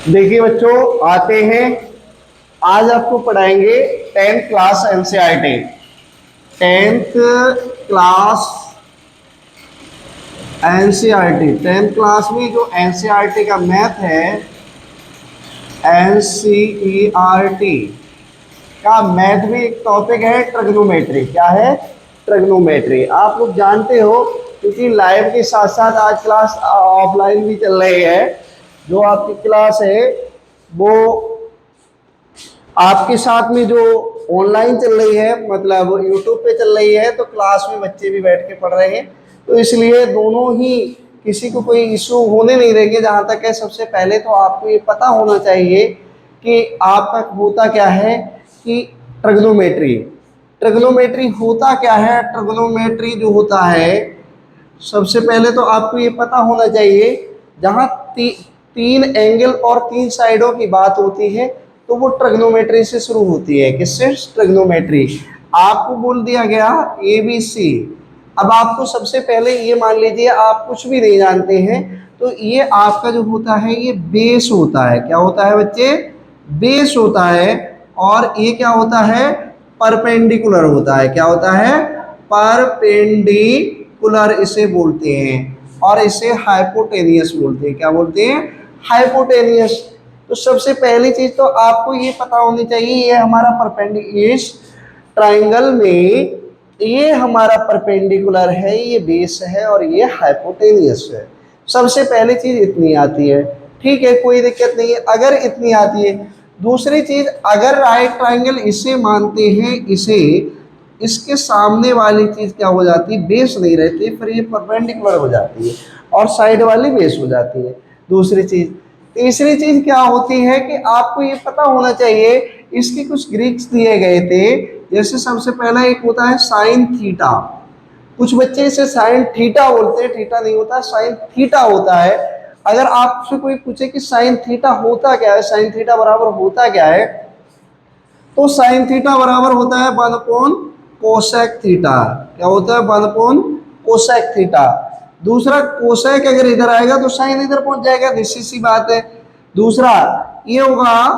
देखिए बच्चों, आते हैं। आज आपको पढ़ाएंगे 10th class NCERT. 10th class NCERT 10th class में जो एनसीईआरटी का मैथ है, एनसीईआरटी का मैथ में एक टॉपिक है ट्रिग्नोमेट्री। क्या है? ट्रिग्नोमेट्री। आप लोग जानते हो, क्योंकि लाइव के साथ साथ आज क्लास ऑफलाइन भी चल रही है। जो आपकी क्लास है वो आपके साथ में जो ऑनलाइन चल रही है, मतलब यूट्यूब पे चल रही है, तो क्लास में बच्चे भी बैठ के पढ़ रहे हैं। तो इसलिए दोनों ही, किसी को कोई इशू होने नहीं देंगे। जहाँ तक है, सबसे पहले तो आपको ये पता होना चाहिए कि आपका होता क्या है कि ट्रिग्नोमेट्री ट्रिग्नोमेट्री होता क्या है। ट्रिग्नोमेट्री जो होता है, सबसे पहले तो आपको ये पता होना चाहिए, जहाँ तीन एंगल और तीन साइडों की बात होती है तो वो ट्रिग्नोमेट्री से शुरू होती है। किससे? ट्रिग्नोमेट्री। आपको बोल दिया गया ए बी सी। अब आपको सबसे पहले ये मान लीजिए, आप कुछ भी नहीं जानते हैं, तो ये आपका जो होता है ये बेस होता है। क्या होता है बच्चे? बेस होता है। और ये क्या होता है? परपेंडिकुलर होता है। क्या होता है? परपेंडिकुलर इसे बोलते हैं। और इसे हाइपोटेनियस बोलते हैं। क्या बोलते हैं? हाइपोटेनियस। तो सबसे पहली चीज तो आपको ये पता होनी चाहिए, ये हमारा परपेंडिकुलर ट्राइंगल में ये हमारा परपेंडिकुलर है, ये बेस है, और ये हाइपोटेनियस है। सबसे पहली चीज इतनी आती है। ठीक है, कोई दिक्कत नहीं है अगर इतनी आती है। दूसरी चीज, अगर राइट ट्राइंगल इसे मानते हैं, इसे, इसके सामने वाली चीज क्या हो जाती है? बेस नहीं रहती, फिर ये परपेंडिकुलर हो जाती है और साइड वाली बेस हो जाती है। दूसरी चीज। तीसरी चीज क्या होती है कि आपको ये पता होना चाहिए, इसके कुछ ग्रीक्स दिए गए थे। जैसे सबसे पहला एक होता है साइन थीटा। कुछ बच्चे इसे साइन थीटा बोलते हैं, थीटा नहीं होता, साइन थीटा होता है। अगर आपसे कोई पूछे कि साइन थीटा होता क्या है, साइन थीटा बराबर होता क्या है, तो साइन थीटा बराबर होता है 1 कोसेक थीटा। क्या होता है? 1 कोसेक थीटा। दूसरा, कोसेक अगर इधर आएगा तो साइन इधर पहुंच जाएगा, निश्चित सी बात है। दूसरा ये होगा,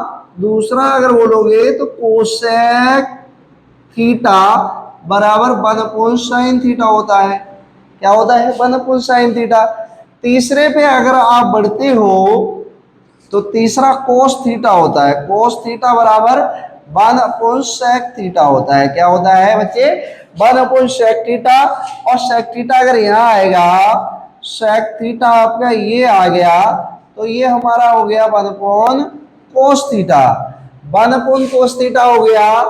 दूसरा अगर बोलोगे तो कोसेक थीटा बराबर 1 साइन थीटा होता है। क्या होता है? 1 साइन थीटा। तीसरे पे अगर आप बढ़ते हो तो तीसरा कोस थीटा होता है। कोस थीटा बराबर 1/sec थीटा होता है। क्या होता है बच्चे? 1/sec theta. और sec थीटा अगर यहाँ आएगा, sec थीटा आपका ये आ गया, तो ये हमारा हो गया 1/cos थीटा। 1/cos थीटा हो गया।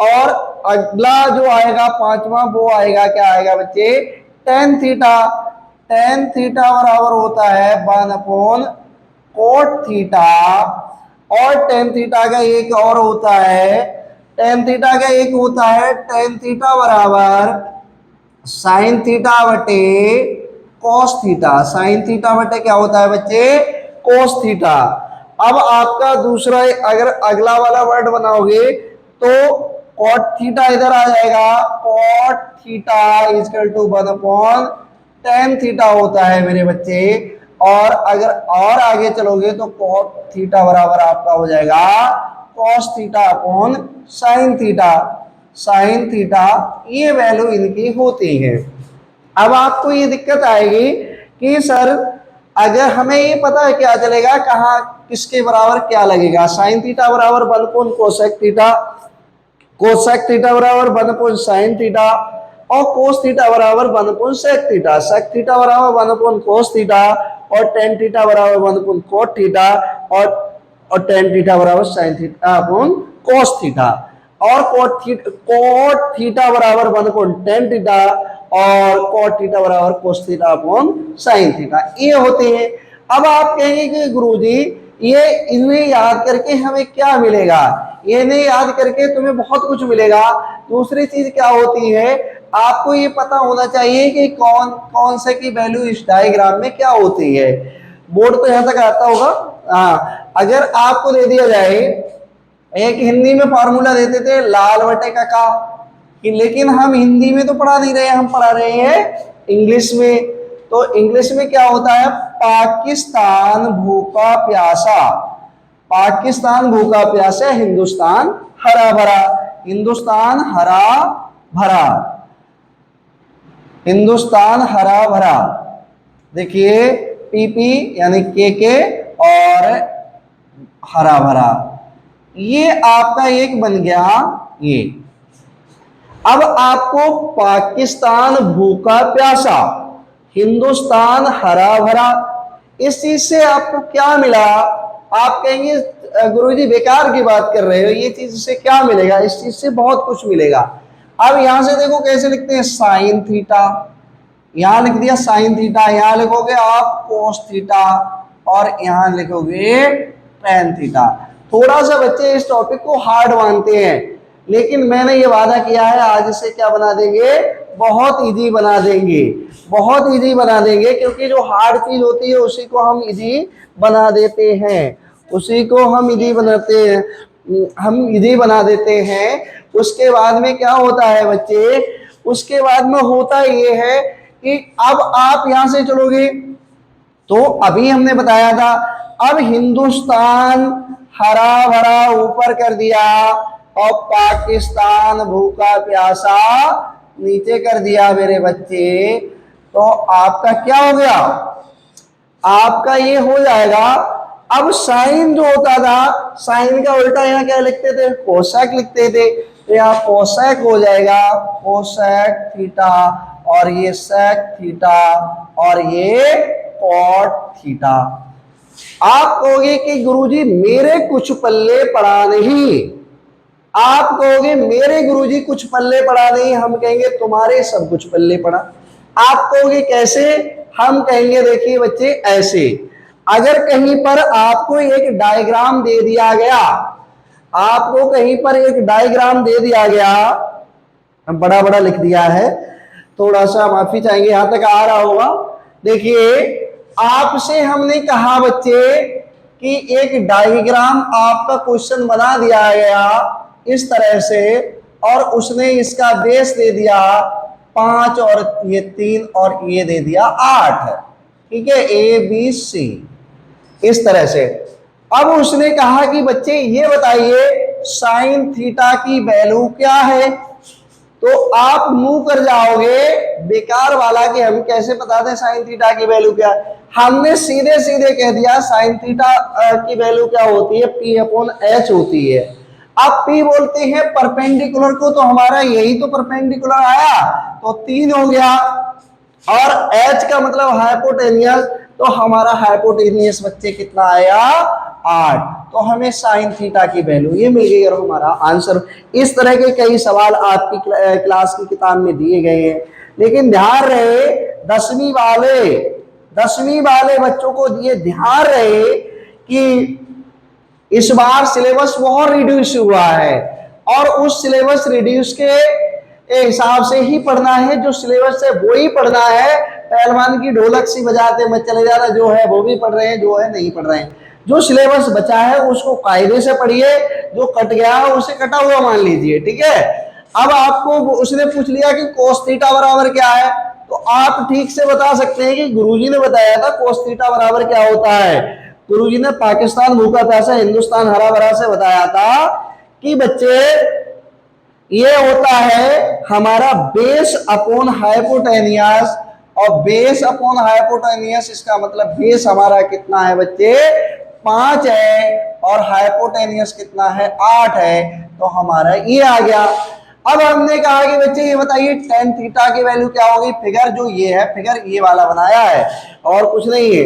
और अगला जो आएगा पांचवा, वो आएगा, क्या आएगा बच्चे? tan theta. tan थीटा बराबर होता है 1/cot थीटा। और tan थीटा का एक और होता है, tan थीटा का एक होता है tan थीटा बराबर साइन थीटा बटे कॉस थीटा। साइन थीटा बटे क्या होता है बच्चे? Cos theta. अब आपका दूसरा, अगर अगला वाला वर्ड बनाओगे तो कॉट थीटा इधर आ जाएगा। Cot theta is equal to 1/tan theta होता है मेरे बच्चे। और अगर और आगे चलोगे तो कॉट थीटा बराबर आपका हो जाएगा cos theta upon sine theta. Sine theta, ये वैल्यू इनकी होती है। अब आपको ये दिक्कत आएगी कि सर, अगर हमें ये पता है क्या चलेगा, कहाँ किसके बराबर क्या लगेगा। साइन थीटा बराबर 1 कोसेक थीटा, कोसेक थीटा बराबर 1 साइन थीटा, और कोस थीटा बराबर 1 सेक थीटा। सेक थीटा बराबर 1 कोस थीटा, और टेन थीटा बराबर 1 कोट थीटा, और टेन थीटा बराबर sine theta upon cos theta. और कोट थीटा बराबर 1/tan थीटा, और कोट थीटा बराबर cos theta upon sine theta. ये होते हैं। अब आप कहेंगे कि गुरुजी, ये इन्हें याद करके हमें क्या मिलेगा? ये नहीं याद करके तुम्हें बहुत कुछ मिलेगा। दूसरी चीज क्या होती है, आपको ये पता होना चाहिए कि कौन कौन से की वैल्यू इस डायग्राम में क्या होती है। बोर्ड तो यहां तक आता होगा। हाँ, अगर आपको दे दिया जाए, एक हिंदी में फॉर्मूला देते थे लाल बटे का, लेकिन हम हिंदी में तो पढ़ा नहीं रहे, हम पढ़ा रहे हैं इंग्लिश में। तो इंग्लिश में क्या होता है? पाकिस्तान भूखा प्यासा। पाकिस्तान भूखा प्यासा, हिंदुस्तान हरा भरा। हिंदुस्तान हरा भरा, हिंदुस्तान हरा भरा। देखिए पीपी यानी के और हरा भरा, ये आपका एक बन गया ये। अब आपको पाकिस्तान भूखा प्यासा, हिंदुस्तान हरा भरा, इस चीज से आपको क्या मिला? आप कहेंगे गुरुजी बेकार की बात कर रहे हो, ये चीज से क्या मिलेगा? इस चीज से बहुत कुछ मिलेगा। अब यहां से देखो कैसे लिखते हैं, साइन थीटा, यहां लिख दिया साइन थीटा, यहां लिखोगे आप कोस थीटा और यहां लिखोगे टेन थीटा। थोड़ा सा बच्चे इस टॉपिक को हार्ड मानते हैं, लेकिन मैंने ये वादा किया है आज इसे क्या बना देंगे, बहुत इजी बना देंगे, बहुत इजी बना देंगे, क्योंकि जो हार्ड चीज होती है उसी को हम इजी बना देते हैं, उसी को हम इजी बनाते हैं, हम इजी बना देते हैं। उसके बाद में क्या होता है बच्चे, उसके बाद में होता ये है कि अब आप यहां से चलोगे तो अभी हमने बताया था, अब हिंदुस्तान हरा भरा ऊपर कर दिया और पाकिस्तान भूखा प्यासा नीचे कर दिया मेरे बच्चे, तो आपका क्या हो गया, आपका ये हो जाएगा। अब साइन जो होता था, साइन का उल्टा यहाँ क्या लिखते थे, कोसेक लिखते थे, तो यहाँ कोसेक हो जाएगा, कोसेक थीटा, और ये सेक थीटा, और ये कॉट थीटा। आप कहोगे कि गुरुजी मेरे कुछ पल्ले पड़ा नहीं, आप कहोगे मेरे गुरुजी कुछ पल्ले पड़ा नहीं, हम कहेंगे तुम्हारे सब कुछ पल्ले पड़ा। आप कहोगे कैसे, हम कहेंगे देखिए बच्चे ऐसे, अगर कहीं पर आपको एक डायग्राम दे दिया गया, आपको कहीं पर एक डायग्राम दे दिया गया, बड़ा बड़ा लिख दिया है, थोड़ा सा माफी चाहेंगे, यहां तक आ रहा होगा। देखिए आपसे हमने कहा बच्चे कि एक डायग्राम आपका क्वेश्चन बना दिया गया इस तरह से, और उसने इसका बेस दे दिया 5 और ये 3 और ये दे दिया 8, ठीक है, ए बी सी इस तरह से। अब उसने कहा कि बच्चे ये बताइए साइन थीटा की वैल्यू क्या है, तो आप मुंह कर जाओगे बेकार वाला कि हम कैसे बता दें साइन थीटा की वैल्यू क्या है। हमने सीधे सीधे कह दिया साइन थीटा की वैल्यू क्या होती है, पी अपॉन एच होती है। अब पी बोलते हैं परपेंडिकुलर को, तो हमारा यही तो परपेंडिकुलर आया, तो 3 हो गया, और एच का मतलब हाइपोटेनियस, तो हमारा हाइपोटेनियस बच्चे कितना आया, 8, तो हमें साइन थीटा की वैल्यू ये मिल गई और हमारा आंसर। इस तरह के कई सवाल आपकी क्लास की किताब में दिए गए हैं, लेकिन ध्यान रहे 10वीं वाले बच्चों को ये ध्यान रहे कि इस बार सिलेबस बहुत रिड्यूस हुआ है, और उस सिलेबस रिड्यूस के हिसाब से ही पढ़ना है, जो सिलेबस है वो ही पढ़ना है। पहलवान की ढोलक सी बजाते मत चले जाना, जो है वो भी पढ़ रहे हैं, जो है नहीं पढ़ रहे हैं। जो सिलेबस बचा है उसको कायदे से पढ़िए, जो कट गया है उसे कटा हुआ मान लीजिए, ठीक है। अब आपको उसने पूछ लिया कि कोस थीटा बराबर क्या है, तो आप ठीक से बता सकते हैं कि गुरुजी ने बताया था कोस थीटा बराबर क्या होता है। गुरुजी ने पाकिस्तान भूखा प्यासा हिंदुस्तान हरा भरा से बताया था कि बच्चे ये होता है हमारा बेस अपॉन हाइपोटेनियस, और बेस अपॉन हाइपोटेनियस इसका मतलब बेस हमारा कितना है बच्चे, 5 है, और हाइपोटेनियस कितना है, 8 है, तो हमारा ये आ गया। अब हमने कहा कि बच्चे ये बताइए टेन थीटा की वैल्यू क्या होगी, फिगर जो ये है, फिगर ये वाला बनाया है और कुछ नहीं है।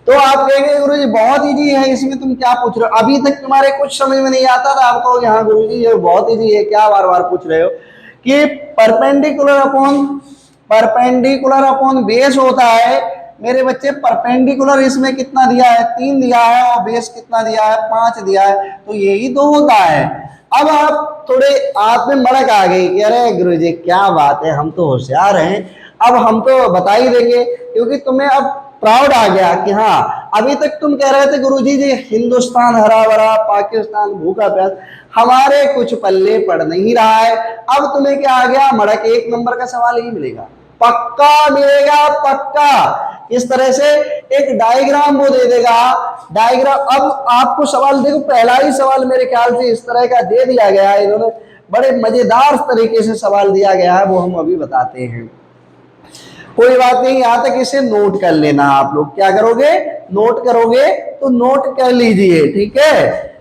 तो आप कहेंगे गुरुजी बहुत इजी है, इसमें तुम क्या पूछ रहे हो, अभी तक तुम्हारे कुछ समझ में नहीं आता था, आपको यहाँ गुरुजी ये बहुत इजी है, क्या बार बार पूछ रहे हो, कि परपेंडिकुलर अपॉन बेस होता है मेरे बच्चे। परपेंडिकुलर इसमें कितना दिया है, 3 दिया है, और बेस कितना दिया है, 5 दिया है, तो यही तो होता है। अब आप थोड़े आप में मड़क आ गई कि अरे गुरुजी क्या बात है, हम तो होशियार हैं, अब हम तो बता ही देंगे, क्योंकि तुम्हें अब प्राउड आ गया कि हाँ, अभी तक तुम कह रहे थे गुरुजी जी हिंदुस्तान हरा भरा पाकिस्तान भूखा प्यासा, हमारे कुछ पल्ले पड़ नहीं रहा है। अब तुम्हें क्या आ गया, मड़क 1 नंबर का सवाल ही मिलेगा, पक्का मिलेगा, पक्का। इस तरह से एक डायग्राम वो दे देगा। डायग्राम, अब आपको सवाल देखो, पहला ही सवाल मेरे ख्याल से इस तरह का दे दिया गया है, इन्होंने बड़े मजेदार तरीके से सवाल दिया गया है, वो हम अभी बताते हैं। कोई बात नहीं, यहां तक इसे नोट कर लेना। आप लोग क्या करोगे, नोट करोगे तो नोट कर लीजिए, ठीक है।